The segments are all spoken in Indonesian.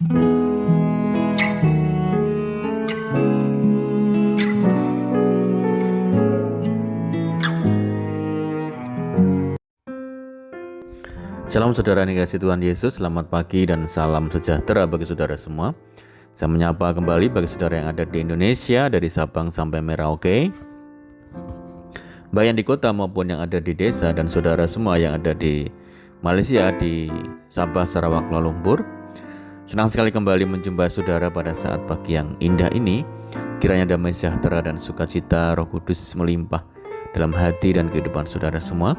Shalom saudara yang dikasihi Tuhan Yesus, selamat pagi dan salam sejahtera bagi saudara semua. Saya menyapa kembali bagi saudara yang ada di Indonesia, dari Sabang sampai Merauke, baik yang di kota maupun yang ada di desa, dan saudara semua yang ada di Malaysia, di Sabah, Sarawak, Kuala Lumpur. Senang sekali kembali menjumpai saudara pada saat pagi yang indah ini. Kiranya damai sejahtera dan sukacita Roh Kudus melimpah dalam hati dan kehidupan saudara semua,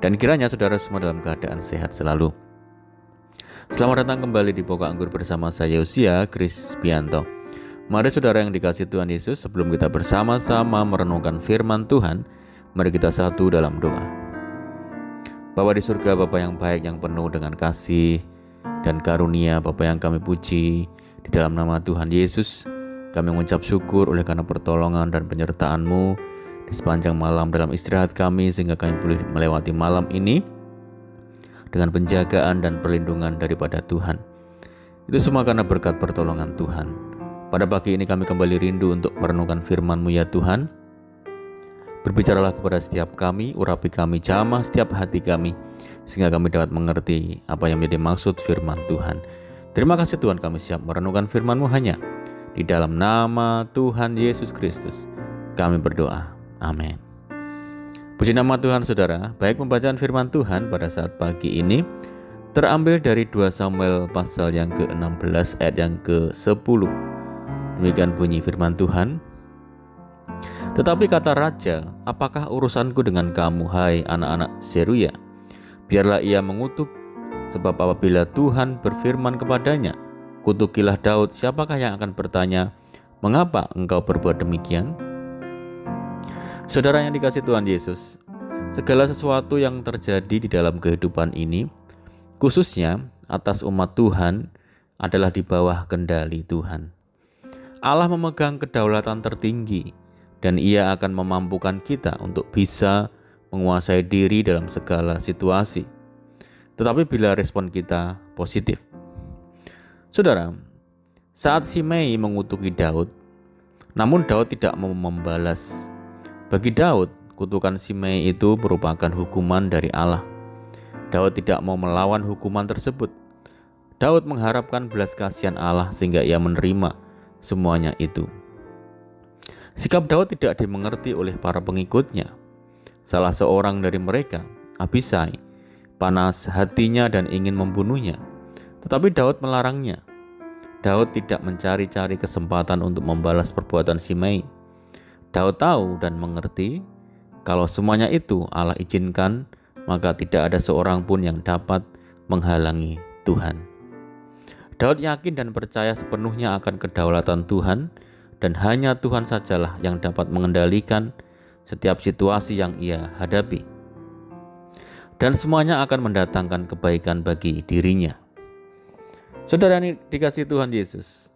dan kiranya saudara semua dalam keadaan sehat selalu. Selamat datang kembali di Pokok Anggur bersama saya Yosia Krispianto. Mari saudara yang dikasihi Tuhan Yesus, sebelum kita bersama-sama merenungkan firman Tuhan, mari kita satu dalam doa. Bapa di surga, Bapa yang baik, yang penuh dengan kasih dan karunia, Bapa yang kami puji, di dalam nama Tuhan Yesus kami mengucap syukur oleh karena pertolongan dan penyertaan-Mu di sepanjang malam dalam istirahat kami, sehingga kami boleh melewati malam ini dengan penjagaan dan perlindungan daripada Tuhan. Itu semua karena berkat pertolongan Tuhan. Pada pagi ini kami kembali rindu untuk merenungkan firman-Mu ya Tuhan. Berbicaralah kepada setiap kami, urapi kami, jamah setiap hati kami, sehingga kami dapat mengerti apa yang menjadi maksud firman Tuhan. Terima kasih Tuhan, kami siap merenungkan firman-Mu hanya di dalam nama Tuhan Yesus Kristus kami berdoa. Amin. Puji nama Tuhan saudara. Baik, pembacaan firman Tuhan pada saat pagi ini terambil dari 2 Samuel pasal yang ke-16 ayat yang ke-10. Demikian bunyi firman Tuhan. Tetapi kata raja, apakah urusanku dengan kamu, hai anak-anak Seruya? Biarlah ia mengutuk, sebab apabila Tuhan berfirman kepadanya, kutukilah Daud, siapakah yang akan bertanya, mengapa engkau berbuat demikian? Saudara yang dikasihi Tuhan Yesus, segala sesuatu yang terjadi di dalam kehidupan ini, khususnya atas umat Tuhan, adalah di bawah kendali Tuhan. Allah memegang kedaulatan tertinggi, dan Ia akan memampukan kita untuk bisa menguasai diri dalam segala situasi. Tetapi bila respon kita positif. Saudara, saat Simei mengutuki Daud, namun Daud tidak mau membalas. Bagi Daud, kutukan Simei itu merupakan hukuman dari Allah. Daud tidak mau melawan hukuman tersebut. Daud mengharapkan belas kasihan Allah sehingga ia menerima semuanya itu. Sikap Daud tidak dimengerti oleh para pengikutnya. Salah seorang dari mereka, Abisai, panas hatinya dan ingin membunuhnya. Tetapi Daud melarangnya. Daud tidak mencari-cari kesempatan untuk membalas perbuatan Simei. Daud tahu dan mengerti kalau semuanya itu Allah izinkan, maka tidak ada seorang pun yang dapat menghalangi Tuhan. Daud yakin dan percaya sepenuhnya akan kedaulatan Tuhan, dan hanya Tuhan sajalah yang dapat mengendalikan setiap situasi yang ia hadapi. Dan semuanya akan mendatangkan kebaikan bagi dirinya. Saudara yang dikasihi Tuhan Yesus,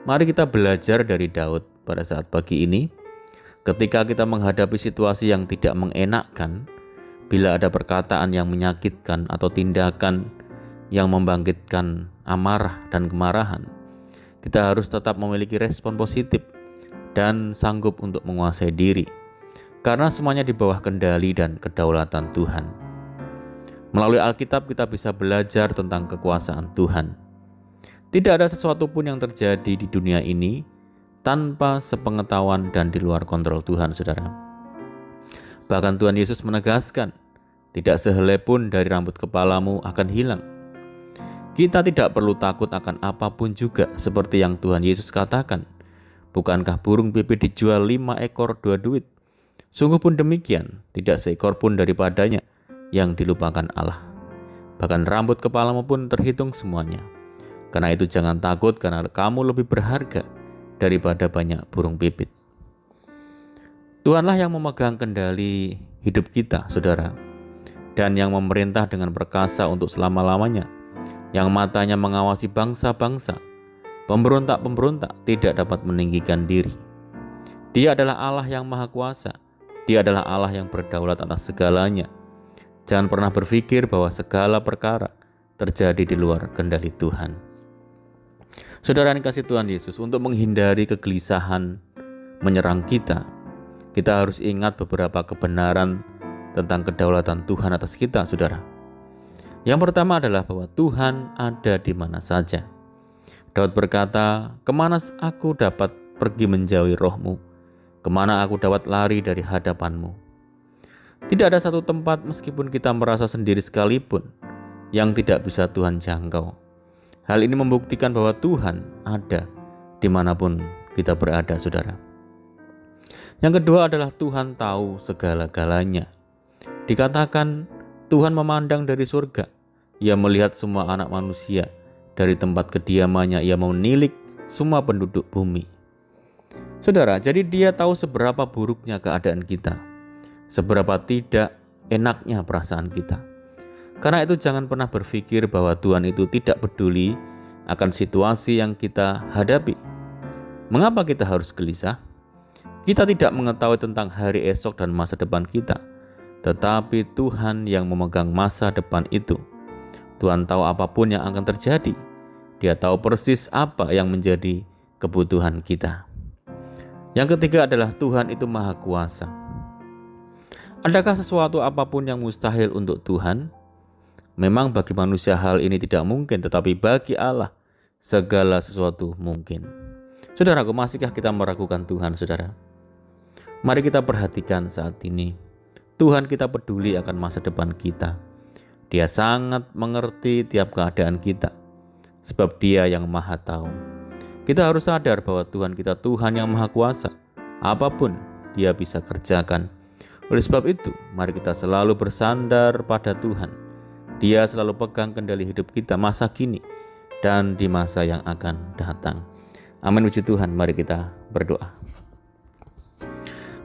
mari kita belajar dari Daud pada saat pagi ini. Ketika kita menghadapi situasi yang tidak mengenakkan, bila ada perkataan yang menyakitkan atau tindakan yang membangkitkan amarah dan kemarahan, kita harus tetap memiliki respon positif dan sanggup untuk menguasai diri, karena semuanya di bawah kendali dan kedaulatan Tuhan. Melalui Alkitab kita bisa belajar tentang kekuasaan Tuhan. Tidak ada sesuatu pun yang terjadi di dunia ini tanpa sepengetahuan dan di luar kontrol Tuhan, saudara. Bahkan Tuhan Yesus menegaskan, tidak sehelai pun dari rambut kepalamu akan hilang. Kita tidak perlu takut akan apapun juga, seperti yang Tuhan Yesus katakan. Bukankah burung pipit dijual 5 ekor 2 duit? Sungguh pun demikian, tidak seekor pun daripadanya yang dilupakan Allah. Bahkan rambut kepalamu pun terhitung semuanya. Karena itu jangan takut, karena kamu lebih berharga daripada banyak burung pipit. Tuhanlah yang memegang kendali hidup kita, saudara, dan yang memerintah dengan perkasa untuk selama-lamanya, yang matanya mengawasi bangsa-bangsa. Pemberontak-pemberontak tidak dapat meninggikan diri. Dia adalah Allah yang maha kuasa. Dia adalah Allah yang berdaulat atas segalanya. Jangan pernah berpikir bahwa segala perkara terjadi di luar kendali Tuhan. Saudara yang kasih Tuhan Yesus, untuk menghindari kegelisahan menyerang kita harus ingat beberapa kebenaran tentang kedaulatan Tuhan atas kita, saudara. Yang pertama adalah bahwa Tuhan ada di mana saja. Daud berkata, "Kemana aku dapat pergi menjauhi roh-Mu? Kemana aku dapat lari dari hadapan-Mu?" Tidak ada satu tempat meskipun kita merasa sendiri sekalipun yang tidak bisa Tuhan jangkau. Hal ini membuktikan bahwa Tuhan ada dimanapun kita berada, saudara. Yang kedua adalah Tuhan tahu segala-galanya. Dikatakan Tuhan memandang dari surga. Ia melihat semua anak manusia. Dari tempat kediamannya ia menilik semua penduduk bumi. Saudara, jadi dia tahu seberapa buruknya keadaan kita, seberapa tidak enaknya perasaan kita. Karena itu jangan pernah berpikir bahwa Tuhan itu tidak peduli akan situasi yang kita hadapi. Mengapa kita harus gelisah? Kita tidak mengetahui tentang hari esok dan masa depan kita, tetapi Tuhan yang memegang masa depan itu. Tuhan tahu apapun yang akan terjadi. Dia tahu persis apa yang menjadi kebutuhan kita. Yang ketiga adalah Tuhan itu Maha Kuasa. Adakah sesuatu apapun yang mustahil untuk Tuhan? Memang bagi manusia hal ini tidak mungkin, tetapi bagi Allah segala sesuatu mungkin. Saudaraku, masihkah kita meragukan Tuhan, saudara? Mari kita perhatikan saat ini. Tuhan kita peduli akan masa depan kita. Dia sangat mengerti tiap keadaan kita, sebab Dia yang Maha Tahu. Kita harus sadar bahwa Tuhan kita Tuhan yang Maha Kuasa. Apapun Dia bisa kerjakan. Oleh sebab itu, mari kita selalu bersandar pada Tuhan. Dia selalu pegang kendali hidup kita masa kini dan di masa yang akan datang. Amin, puji Tuhan. Mari kita berdoa.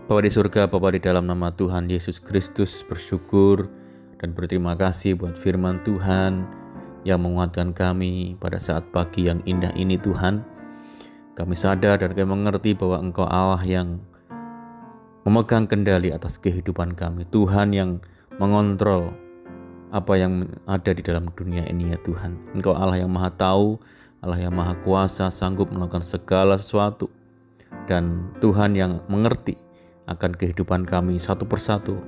Bapa di surga, Bapa di dalam nama Tuhan Yesus Kristus, bersyukur dan berterima kasih buat firman Tuhan yang menguatkan kami pada saat pagi yang indah ini, Tuhan. Kami sadar dan kami mengerti bahwa Engkau Allah yang memegang kendali atas kehidupan kami. Tuhan yang mengontrol apa yang ada di dalam dunia ini, ya Tuhan. Engkau Allah yang Maha Tahu, Allah yang Maha Kuasa, sanggup melakukan segala sesuatu. Dan Tuhan yang mengerti akan kehidupan kami satu persatu,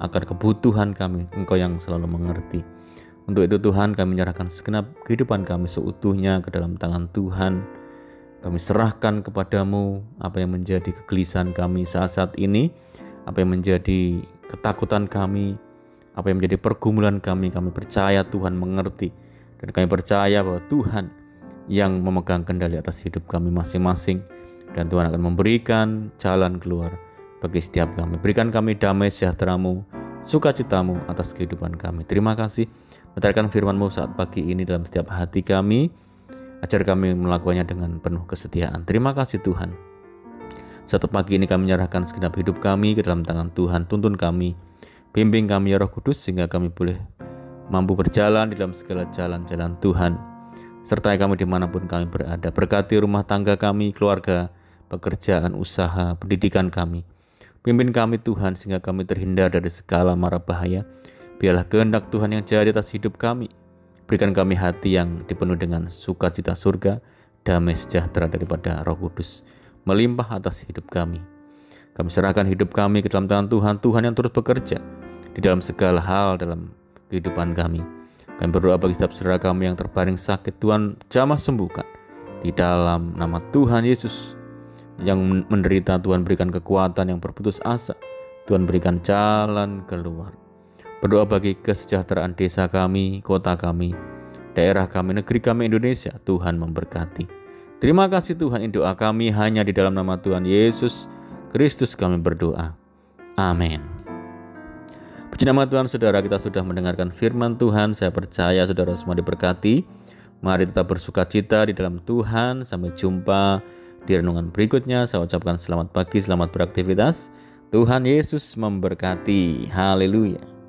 akan kebutuhan kami. Engkau yang selalu mengerti. Untuk itu Tuhan, kami menyerahkan segenap kehidupan kami seutuhnya ke dalam tangan Tuhan. Kami serahkan kepadamu apa yang menjadi kegelisahan kami saat-saat ini, apa yang menjadi ketakutan kami, apa yang menjadi pergumulan kami. Kami percaya Tuhan mengerti, dan kami percaya bahwa Tuhan yang memegang kendali atas hidup kami masing-masing, dan Tuhan akan memberikan jalan keluar bagi setiap kami. Berikan kami damai sejahtera-Mu, sukacita-Mu atas kehidupan kami. Terima kasih. Benarkan firman-Mu saat pagi ini dalam setiap hati kami. Ajar kami melakukannya dengan penuh kesetiaan. Terima kasih Tuhan. Satu pagi ini kami menyerahkan segenap hidup kami ke dalam tangan Tuhan. Tuntun kami, bimbing kami ya Roh Kudus, sehingga kami boleh mampu berjalan di dalam segala jalan-jalan Tuhan. Sertai kami dimanapun kami berada. Berkati rumah tangga kami, keluarga, pekerjaan, usaha, pendidikan kami. Pimpin kami Tuhan, sehingga kami terhindar dari segala mara bahaya. Biarlah kehendak Tuhan yang jadi atas hidup kami. Berikan kami hati yang dipenuhi dengan sukacita surga, damai sejahtera daripada Roh Kudus melimpah atas hidup kami. Kami serahkan hidup kami ke dalam tangan Tuhan, Tuhan yang terus bekerja di dalam segala hal dalam kehidupan kami. Kami berdoa bagi setiap saudara kami yang terbaring sakit, Tuhan jamah sembuhkan. Di dalam nama Tuhan Yesus, yang menderita Tuhan berikan kekuatan, yang berputus asa Tuhan berikan jalan keluar. Berdoa bagi kesejahteraan desa kami, kota kami, daerah kami, negeri kami Indonesia. Tuhan memberkati. Terima kasih Tuhan, ini doa kami hanya di dalam nama Tuhan Yesus Kristus kami berdoa. Amin. Puji nama Tuhan, saudara, kita sudah mendengarkan firman Tuhan. Saya percaya saudara semua diberkati. Mari tetap bersukacita di dalam Tuhan. Sampai jumpa di renungan berikutnya. Saya ucapkan selamat pagi, selamat beraktivitas. Tuhan Yesus memberkati. Haleluya.